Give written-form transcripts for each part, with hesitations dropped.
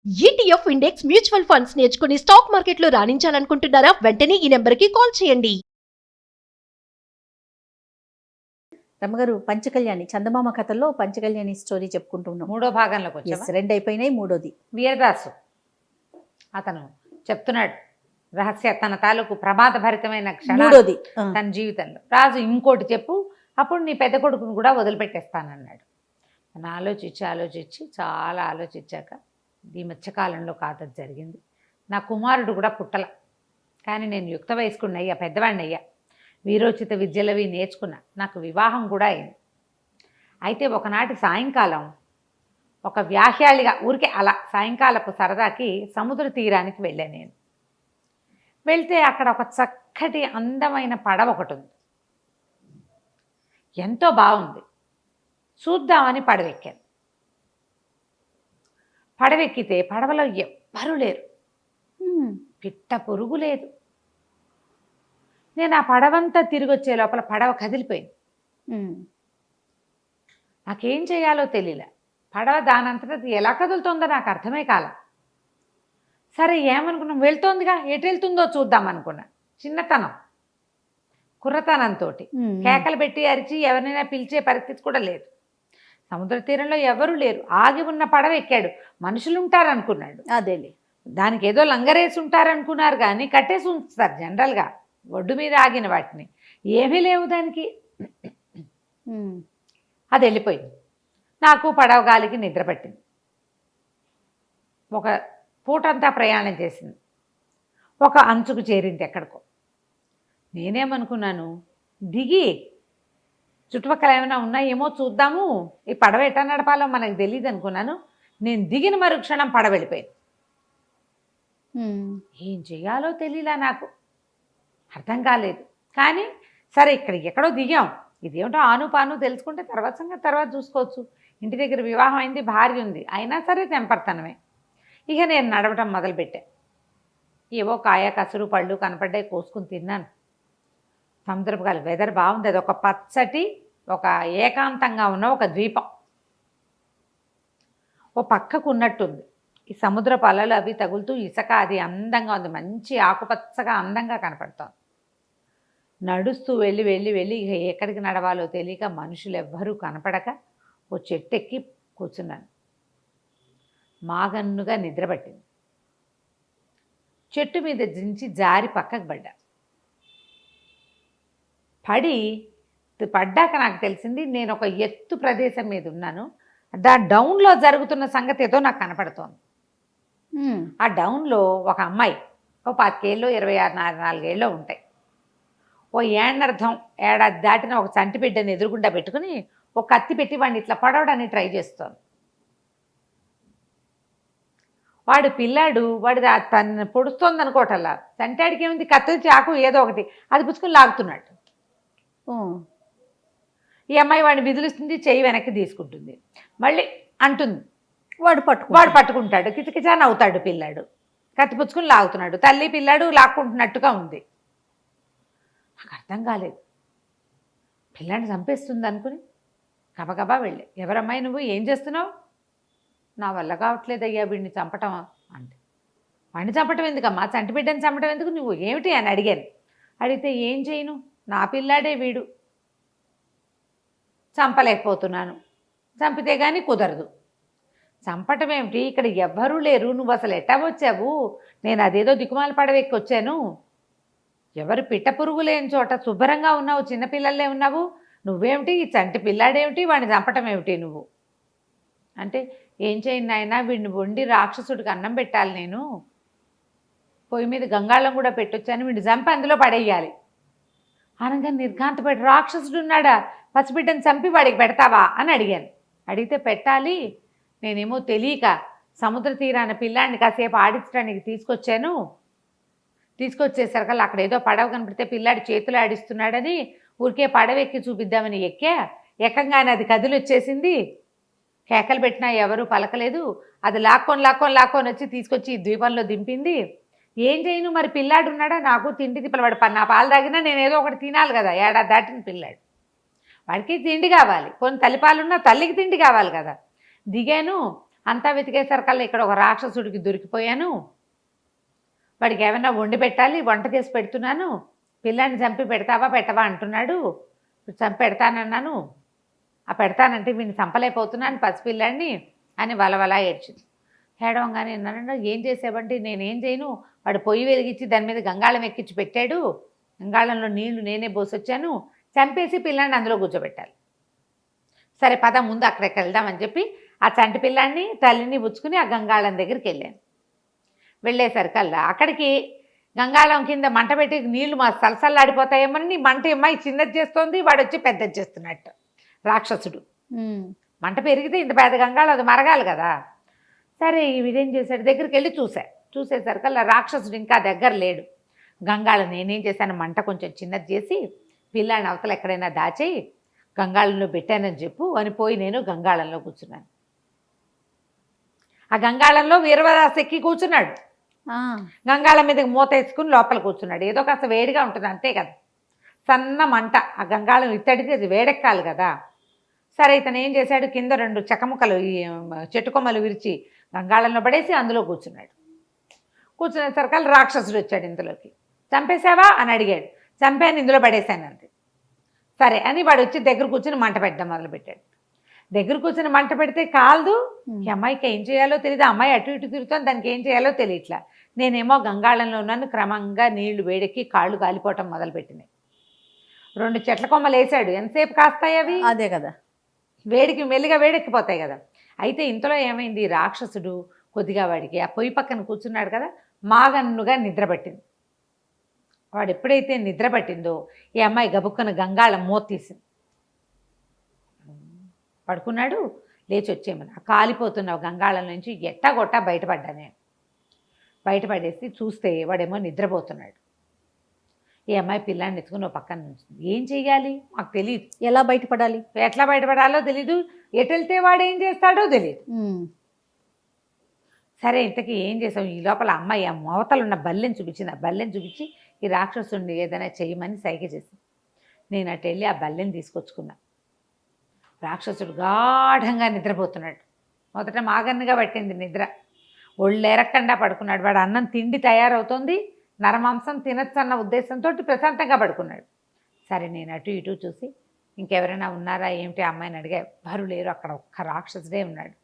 ETF index mutual funds నేర్చుకుని stock మార్కెట్లో రాణించాలనుకుంటున్నారా? వెంటనే ఈ నెంబర్కి కాల్ చేయండి. రమ్మగారు, పంచకళ్యాణి చందమామ కథల్లో పంచకళ్యాణి స్టోరీ చెప్పుకుంటున్నాం. మూడో భాగంలోకి వచ్చావా? రెండు అయిపోయినాయి, మూడోది. వీరదాసు అతను చెప్తున్నాడు రహస్య తన తాలూకు ప్రమాదభరితమైన క్షణాలు మూడోది తన జీవితంలో. రాజు ఇంకోటి చెప్పు, అప్పుడు నీ పెద్ద కొడుకును కూడా వదిలిపెట్టేస్తానన్నాడు. తను ఆలోచించి చాలా ఆలోచించాక ఈ మధ్యకాలంలో కాదది జరిగింది. నా కుమారుడు కూడా పుట్టల, కానీ నేను యుక్త వయస్కుడిని అయ్యా, పెద్దవాడిని అయ్యా, వీరోచిత విద్యలవి నేర్చుకున్నా, నాకు వివాహం కూడా అయింది. అయితే ఒకనాటి సాయంకాలం ఒక వ్యాహ్యాళిగా ఊరికే అలా సాయంకాలపు సరదాకి సముద్ర తీరానికి వెళ్ళాను నేను. వెళ్తే అక్కడ ఒక చక్కటి అందమైన పడవ ఒకటి ఉంది, ఎంతో బాగుంది. చూద్దామని పడవెక్కాను. పడవెక్కితే పడవలో ఎవ్వరూ లేరు, పిట్ట పొరుగు లేదు. నేను ఆ పడవంతా తిరిగి వచ్చే లోపల పడవ కదిలిపోయింది. నాకేం చేయాలో తెలియలే. పడవ దానంతటా ఎలా కదులుతుందో నాకు అర్థమే కాల. సరే ఏమనుకున్నాం, వెళ్తోందిగా, ఎటు వెళ్తుందో చూద్దాం అనుకున్నా. చిన్నతనం, కుర్రతనంతో కేకలు పెట్టి అరిచి ఎవరినైనా పిలిచే పరిస్థితి కూడా లేదు. సముద్ర తీరంలో ఎవరూ లేరు. ఆగి ఉన్న పడవ ఎక్కాడు, మనుషులు ఉంటారనుకున్నాడు. అదేలే, దానికి ఏదో లంగరేసి ఉంటారనుకున్నారు, కానీ కట్టేసి ఉంచుతారు జనరల్గా ఒడ్డు మీద ఆగిన వాటిని. ఏమీ లేవు దానికి. అది వెళ్ళిపోయింది. నాకు పడవ గాలికి నిద్ర పట్టింది. ఒక పూటంతా ప్రయాణం చేసింది. ఒక అంచుకు చేరింది ఎక్కడికో. నేనేమనుకున్నాను, దిగి చుట్టుపక్కల ఏమైనా ఉన్నాయేమో చూద్దాము, ఈ పడవ ఎట్లా నడపాలో మనకు తెలియదు అనుకున్నాను. నేను దిగిన మరుక్షణం పడవ వెళ్ళిపోయింది. ఏం చేయాలో తెలియలా, నాకు అర్థం కాలేదు. కానీ సరే ఎక్కడో దిగాం, ఇదేమిటో ఆను పాను తెలుసుకుంటే తర్వాత సంగతి తర్వాత చూసుకోవచ్చు. ఇంటి దగ్గర వివాహం అయింది, భార్య ఉంది, అయినా సరే తెంపర్తనమే. ఇక నేను నడవటం మొదలుపెట్టా. ఏవో కాయ కసురు పళ్ళు కనపడ్డాయి, కోసుకుని తిన్నాను. సముద్రపు గాలి, వెదర్ బాగుంది. అది ఒక పచ్చటి, ఒక ఏకాంతంగా ఉన్న ఒక ద్వీపం ఓ పక్కకు ఉన్నట్టుంది. ఈ సముద్రపు అలలు అవి తగులుతూ ఇసుక అది అందంగా ఉంది, మంచి ఆకుపచ్చగా అందంగా కనపడుతోంది. నడుస్తూ వెళ్ళి ఇక ఎక్కడికి నడవాలో తెలియక, మనుషులు ఎవ్వరూ కనపడక ఓ చెట్టు ఎక్కి కూర్చున్నాను. మాగన్నుగా నిద్రపట్టింది. చెట్టు మీద దించి జారి పక్కకు పడ్డాక నాకు తెలిసింది నేను ఒక ఎత్తు ప్రదేశం మీద ఉన్నాను. డౌన్లో జరుగుతున్న సంగతి ఏదో నాకు కనపడుతోంది. ఆ డౌన్లో ఒక అమ్మాయి, ఓ 25 ఏళ్ళు 26-24 ఏళ్ళు ఉంటాయి. ఓ ఏడాది దాటిన ఒక చంటి బిడ్డని ఎదురుగుండా పెట్టుకుని ఒక కత్తి పెట్టి వాడిని ఇట్లా పడవడానికి ట్రై చేస్తోంది. వాడు పిల్లాడు, వాడు తను పొడుస్తోంది అనుకోవటల్లా, చంటాడికి ఏముంది, కత్తి చాకు ఏదో ఒకటి అది పుచ్చుకొని లాగుతున్నాడు. ఈ అమ్మాయి వాడిని విదిలిస్తుంది, చెయ్యి వెనక్కి తీసుకుంటుంది, మళ్ళీ అంటుంది. వాడు పట్టుకుంటాడు, కిచకిచా నవ్వుతాడు పిల్లాడు, కత్తి పుచ్చుకుని లాగుతున్నాడు. తల్లి పిల్లాడు లాక్కుంటున్నట్టుగా ఉంది. నాకు అర్థం కాలేదు. పిల్లాడిని చంపేస్తుంది అనుకుని గబగబా వెళ్ళి, ఎవరమ్మాయి నువ్వు, ఏం చేస్తున్నావు? నా వల్ల కావట్లేదయ్యా వీడిని చంపటం అంటే. వాడిని చంపటం ఎందుకమ్మా, చంటి బిడ్డని చంపటం ఎందుకు, నువ్వు ఏమిటి అని అడిగాను. అడిగితే ఏం చేయను, నా పిల్లాడే వీడు, చంపలేకపోతున్నాను, చంపితే కానీ కుదరదు. చంపటం ఏమిటి, ఇక్కడ ఎవ్వరూ లేరు, నువ్వు అసలు ఎట్టా వచ్చావు? నేను అదేదో దిక్కుమాల పడవెక్కి వచ్చాను, ఎవరు పిట్ట పురుగు లేని చోట శుభ్రంగా ఉన్నావు, చిన్నపిల్లలే ఉన్నావు, నువ్వేమిటి ఈ చంటి పిల్లాడేమిటి, వాడిని చంపటం ఏమిటి నువ్వు అంటే. ఏం చేయను నాయనా, వీడిని వండి రాక్షసుడికి అన్నం పెట్టాలి, నేను పొయ్యి మీద గంగాళం కూడా పెట్టొచ్చాను, వీడిని చంపి అందులో పడేయాలి అనగా నిర్ఘాంతపడి, రాక్షసుడు ఉన్నాడా, పసిబిడ్డని చంపి వాడికి పెడతావా అని అడిగాను. అడిగితే పెట్టాలి, నేనేమో తెలియక సముద్ర తీరాన పిల్లాడిని కాసేపు ఆడించడానికి తీసుకొచ్చేసరికల్లా అక్కడ ఏదో పడవ కనపడితే పిల్లాడి చేతులు ఆడిస్తున్నాడని ఊరికే పడవ ఎక్కి చూపిద్దామని ఎక్కంగానే అది కదిలి వచ్చేసింది. కేకలు పెట్టినా ఎవరూ పలకలేదు. అది లాక్కొని వచ్చి తీసుకొచ్చి ఈ ద్వీపంలో దింపింది. ఏం చేయను మరి, పిల్లాడు ఉన్నాడా, నాకు తిండి తిప్పలవాడు, నా పాలు తాగినా నేను ఏదో ఒకటి తినాలి కదా, ఏడాది దాటిన పిల్లాడు, వాడికి తిండి కావాలి, కొన్ని తల్లిపాలున్నా తల్లికి తిండి కావాలి కదా. దిగాను, అంతా వెతికేసరికల్లా ఇక్కడ ఒక రాక్షసుడికి దొరికిపోయాను. వాడికి ఏమైనా వండి పెట్టాలి, వంట చేసి పెడుతున్నాను. పిల్లాన్ని చంపి పెడతావా పెట్టవా అంటున్నాడు. చంపి పెడతానన్నాను. ఆ పెడతానంటే వీడిని చంపలేకపోతున్నాను పసిపిల్లాడిని అని వలవలా ఏడ్చింది. ఏడవంగానే నన్ను ఏం చేసావంటే నేనేం చేయను, వాడు పొయ్యి వెలిగించి దాని మీద గంగాళం ఎక్కించి పెట్టాడు. గంగాళంలో నీళ్లు నేనే పోసొచ్చాను. చంపేసి పిల్లాన్ని అందులో కూర్చోబెట్టాలి. సరే పద ముందు అక్కడికి వెళ్దామని చెప్పి ఆ చంటి పిల్లాన్ని తల్లిని పుచ్చుకుని ఆ గంగాళం దగ్గరికి వెళ్ళాను. వెళ్ళేసరికల్లా అక్కడికి గంగాళం కింద మంట పెట్టి నీళ్లు మా సలసల్లాడిపోతాయేమని మంట అమ్మాయి చిన్నది చేస్తోంది, వాడు వచ్చి పెద్దది చేస్తున్నట్టు రాక్షసుడు. మంట పెరిగితే ఇంత పెద్ద గంగాళం అది మరగాలి కదా. సరే వీడేం చేశాడు, దగ్గరికి వెళ్ళి చూసేసరికల్లా రాక్షసుడు ఇంకా దగ్గర లేడు. గంగాళం నేనేం చేశాను, మంట కొంచెం చిన్నది చేసి పిల్లాన్ని అవతల ఎక్కడైనా దాచేయి గంగాళంలో పెట్టానని చెప్పు అని పోయి నేను గంగాళంలో కూర్చున్నాను. ఆ గంగాళంలో వీరవరాసు ఎక్కి కూర్చున్నాడు. గంగాళం మీదకి మూత వేసుకుని లోపల కూర్చున్నాడు. ఏదో కాస్త వేడిగా ఉంటుంది అంతే కదా, సన్న మంట. ఆ గంగాళం ఇత్తడికి అది వేడెక్కాలి కదా. సరే ఇతను ఏం చేశాడు, కింద 2 చెక్కముక్కలు ఈ చెట్టు కొమ్మలు విరిచి గంగాళంలో పడేసి అందులో కూర్చున్నాడు. కూర్చునేసరికి రాక్షసుడు వచ్చాడు ఇందులోకి. చంపేశావా అని అడిగాడు. చంపాను, ఇందులో పడేశాను అంతే. సరే అని వాడు వచ్చి దగ్గర కూర్చుని మంట పెట్టడం మొదలుపెట్టాడు. దగ్గర కూర్చొని మంట పెడితే కాలదు. ఈ అమ్మాయికి ఏం చేయాలో తెలియదు. అమ్మాయి అటు ఇటు తిరుగుతుంది, దానికి ఏం చేయాలో తెలియట్లా. నేనేమో గంగాళంలో ఉన్నాను. క్రమంగా నీళ్లు వేడెక్కి కాళ్ళు కాలిపోవటం మొదలుపెట్టినాయి. 2 చెట్ల కొమ్మలు వేసాడు. ఎంతసేపు కాస్తాయి అవి? అదే కదా, వేడికి మెల్లిగా వేడెక్కిపోతాయి కదా. అయితే ఇంతలో ఏమైంది, రాక్షసుడు కొద్దిగా వాడికి ఆ పొయ్యి పక్కన కూర్చున్నాడు కదా, మాగన్నుగా నిద్రపట్టింది. వాడు ఎప్పుడైతే నిద్ర పట్టిందో ఈ అమ్మాయి గబుక్కన గంగాళం మూత తీసింది. పడుకున్నాడు. లేచి వచ్చేయమని ఆ కాలిపోతున్న గంగాళం నుంచి ఎట్టగొట్టా బయటపడ్డా నేను. బయటపడేసి చూస్తే వాడేమో నిద్రపోతున్నాడు. ఈ అమ్మాయి పిల్లాన్ని ఎత్తుకుని పక్కన నుంచింది. ఏం చెయ్యాలి మాకు తెలియదు. ఎలా బయటపడాలి, ఎట్లా బయటపడాలో తెలీదు. ఎటు వెళ్తే వాడు ఏం చేస్తాడో తెలియదు. సరే ఇంతకీ ఏం చేసాం, ఈ లోపల అమ్మాయి ఆ మోతలు ఉన్న బల్లెని చూపించింది. ఆ బల్లెని చూపించి ఈ రాక్షసుడిని ఏదైనా చేయమని సైగ చేసింది. నేను అటు వెళ్ళి ఆ బల్లెని తీసుకొచ్చుకున్నా. రాక్షసుడు గాఢంగా నిద్రపోతున్నాడు. మొదట మాగన్నుగా పట్టింది నిద్ర. ఒళ్ళెరక్కండా పడుకున్నాడు. వాడు అన్నం తిండి తయారవుతోంది, నరమాంసం తినచ్చు అన్న ఉద్దేశంతో ప్రశాంతంగా పడుకున్నాడు. సరే నేను అటు ఇటు చూసి ఇంకెవరైనా ఉన్నారా ఏమిటి అమ్మాయిని అడిగా. ఎవ్వరు లేరు. అక్కడ ఒక్క రాక్షసుడే ఉన్నాడు.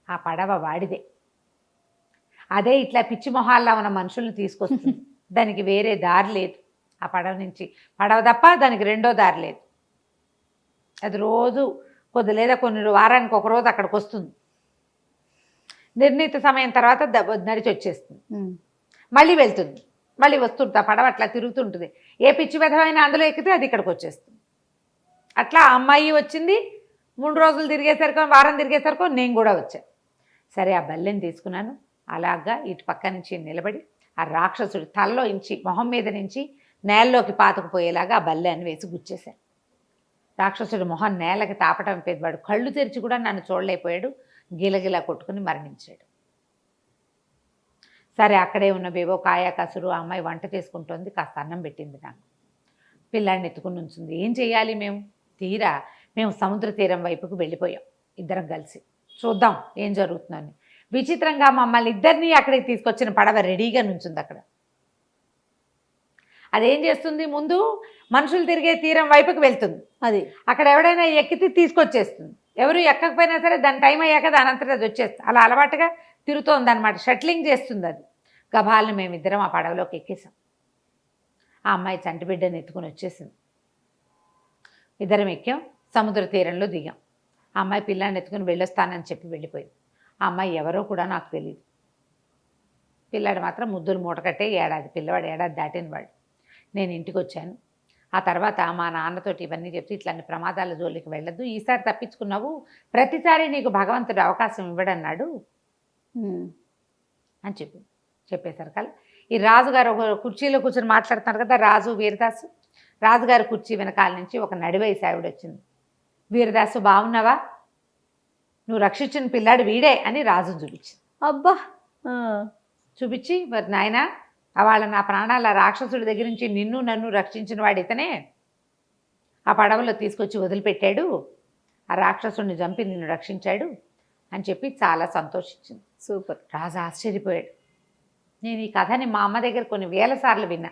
ఆ పడవ వాడిదే. అదే ఇట్లా పిచ్చి మొహాల్లో ఉన్న మనుషుల్ని తీసుకొస్తుంది. దానికి వేరే దారి లేదు. ఆ పడవ నుంచి పడవ తప్ప దానికి రెండో దారి లేదు. అది రోజు లేదా కొన్ని వారానికి ఒక రోజు అక్కడికి వస్తుంది. నిర్ణీత సమయం తర్వాత నడిచి వచ్చేస్తుంది. మళ్ళీ వెళ్తుంది, మళ్ళీ వస్తుంటుంది. ఆ పడవ అట్లా తిరుగుతుంటుంది. ఏ పిచ్చి విధమైన అందులో ఎక్కితే అది ఇక్కడికి వచ్చేస్తుంది. అట్లా ఆ అమ్మాయి వచ్చింది. 3 రోజులు తిరిగేసరికి, వారం తిరిగేసరికి నేను కూడా వచ్చాను. సరే ఆ బల్లెని తీసుకున్నాను. అలాగా ఇటు పక్క నుంచి నిలబడి ఆ రాక్షసుడు తలలో ఇంచి మొహం మీద నుంచి నేలలోకి పాతుకుపోయేలాగా ఆ బల్లెని వేసి గుచ్చేశాను. రాక్షసుడు మొహం నేలకి తాపటం పేదవాడు. కళ్ళు తెరిచి కూడా నన్ను చూడలేకపోయాడు. గిలగిలా కొట్టుకుని మరణించాడు. సరే అక్కడే ఉన్న బేవో కాయ కసురు ఆ అమ్మాయి వంట చేసుకుంటోంది. కాస్త అన్నం పెట్టింది నాకు. పిల్లాడిని ఎత్తుకుని ఉంచుంది. ఏం చేయాలి మేము సముద్ర తీరం వైపుకు వెళ్ళిపోయాం ఇద్దరం కలిసి. చూద్దాం ఏం జరుగుతుందని. విచిత్రంగా మమ్మల్ని ఇద్దరిని అక్కడికి తీసుకొచ్చిన పడవ రెడీగా నుంచుంది అక్కడ. అదేం చేస్తుంది, ముందు మనుషులు తిరిగే తీరం వైపుకి వెళ్తుంది. అది అక్కడ ఎవడైనా ఎక్కితే తీసుకొచ్చేస్తుంది. ఎవరు ఎక్కకపోయినా సరే దాని టైం అయ్యాక దాని అంతటా అది వచ్చేస్తుంది. అలా అలవాటుగా తిరుగుతోంది అనమాట. షట్లింగ్ చేస్తుంది అది. గభాలను మేమిద్దరం ఆ పడవలోకి ఎక్కేసాం. ఆ అమ్మాయి చంటి బిడ్డని ఎత్తుకుని వచ్చేసింది. ఇద్దరం ఎక్కాం. సముద్ర తీరంలో దిగాం. ఆ అమ్మాయి పిల్లాన్ని ఎత్తుకుని వెళ్ళొస్తానని చెప్పి వెళ్ళిపోయింది. ఆ అమ్మాయి ఎవరో కూడా నాకు తెలియదు. పిల్లాడు మాత్రం ముద్దులు మూటకట్టే ఏడాది. పిల్లవాడు ఏడాది దాటినవాడు. నేను ఇంటికి వచ్చాను. ఆ తర్వాత మా నాన్నతోటి ఇవన్నీ చెప్తే ఇట్లాంటి ప్రమాదాల జోలికి వెళ్ళొద్దు, ఈసారి తప్పించుకున్నావు, ప్రతిసారి నీకు భగవంతుడు అవకాశం ఇవ్వడన్నాడు అని చెప్పేసరికల్లా ఈ రాజుగారు ఒక కుర్చీలో కూర్చొని మాట్లాడుతున్నారు కదా, రాజు వీరదాసు. రాజుగారి కుర్చీ వెనకాల నుంచి ఒక నడివయసు ఆవిడ వచ్చింది. వీరదాసు బాగున్నావా, నువ్వు రక్షించిన పిల్లాడు వీడే అని రాజును చూపించింది. అబ్బా చూపించి, మరి నాయన వాళ్ళ నా ప్రాణాల రాక్షసుడి దగ్గర నుంచి నిన్ను నన్ను రక్షించిన వాడు ఇతనే. ఆ పడవలో తీసుకొచ్చి వదిలిపెట్టాడు. ఆ రాక్షసుడిని చంపి నిన్ను రక్షించాడు. అని చెప్పి చాలా సంతోషించింది. సూపర్. రాజు ఆశ్చర్యపోయాడు. నేను ఈ కథని మా అమ్మ దగ్గర కొన్ని వేల సార్లు విన్నా,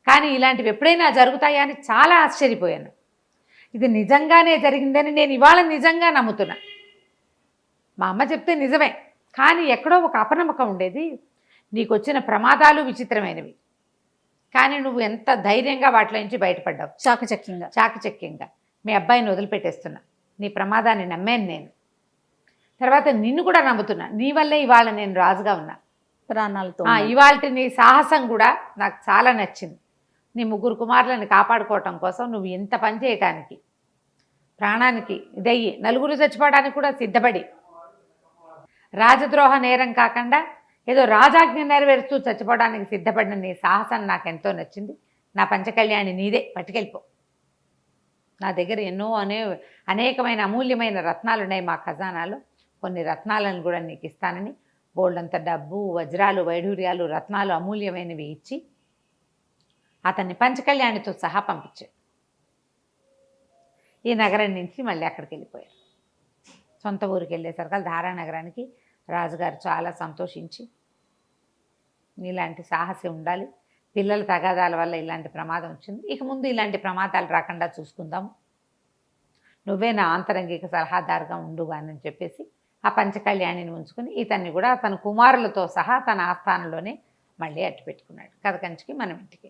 కానీ ఇలాంటివి ఎప్పుడైనా జరుగుతాయా అని చాలా ఆశ్చర్యపోయాను. ఇది నిజంగానే జరిగిందని నేను ఇవాళ నిజంగా నమ్ముతున్నా. మా అమ్మ చెప్తే నిజమే, కానీ ఎక్కడో ఒక అపనమ్మకం ఉండేది. నీకు వచ్చిన ప్రమాదాలు విచిత్రమైనవి, కానీ నువ్వు ఎంత ధైర్యంగా వాటిలో నుంచి బయటపడ్డావు. చాకచక్యంగా మీ అబ్బాయిని వదిలిపెట్టేస్తున్నా. నీ ప్రమాదాన్ని నమ్మాను నేను. తర్వాత నిన్ను కూడా నమ్ముతున్నా. నీ వల్లే ఇవాళ నేను రాజుగా ఉన్నా. ప్రాణాలతో ఇవాళ నీ సాహసం కూడా నాకు చాలా నచ్చింది. నీ 3 కుమారులను కాపాడుకోవటం కోసం నువ్వు ఇంత పని చేయటానికి, ప్రాణానికి ఇదయ్యి 4 చచ్చిపోవడానికి కూడా సిద్ధపడి, రాజద్రోహ నేరం కాకుండా ఏదో రాజాజ్ఞ నెరవేరుస్తూ చచ్చిపోవడానికి సిద్ధపడిన నీ సాహసం నాకు ఎంతో నచ్చింది. నా పంచకళ్యాణి నీదే, పట్టుకెళ్ళిపో. నా దగ్గర ఎన్నో అనేకమైన అమూల్యమైన రత్నాలు ఉన్నాయి మా ఖజానాలో. కొన్ని రత్నాలను కూడా నీకు ఇస్తానని బోల్డంత డబ్బు, వజ్రాలు, వైఢూర్యాలు, రత్నాలు అమూల్యమైనవి ఇచ్చి అతన్ని పంచకళ్యాణితో సహా పంపించాడు. ఈ నగరం నుంచి మళ్ళీ అక్కడికి వెళ్ళిపోయారు. సొంత ఊరికి వెళ్ళేసరికి ధారానగరానికి రాజుగారు చాలా సంతోషించి, ఇలాంటి సాహసం ఉండాలి, పిల్లల తగాదాల వల్ల ఇలాంటి ప్రమాదం వచ్చింది, ఇక ముందు ఇలాంటి ప్రమాదాలు రాకుండా చూసుకుందాము, నువ్వే నా ఆంతరంగిక సలహాదారుగా ఉండుగానని చెప్పేసి ఆ పంచకళ్యాణిని ఉంచుకుని ఇతన్ని కూడా తన కుమారులతో సహా తన ఆస్థానంలోనే మళ్ళీ అట్టు పెట్టుకున్నాడు. కథ కంచికి మనం ఇంటికి.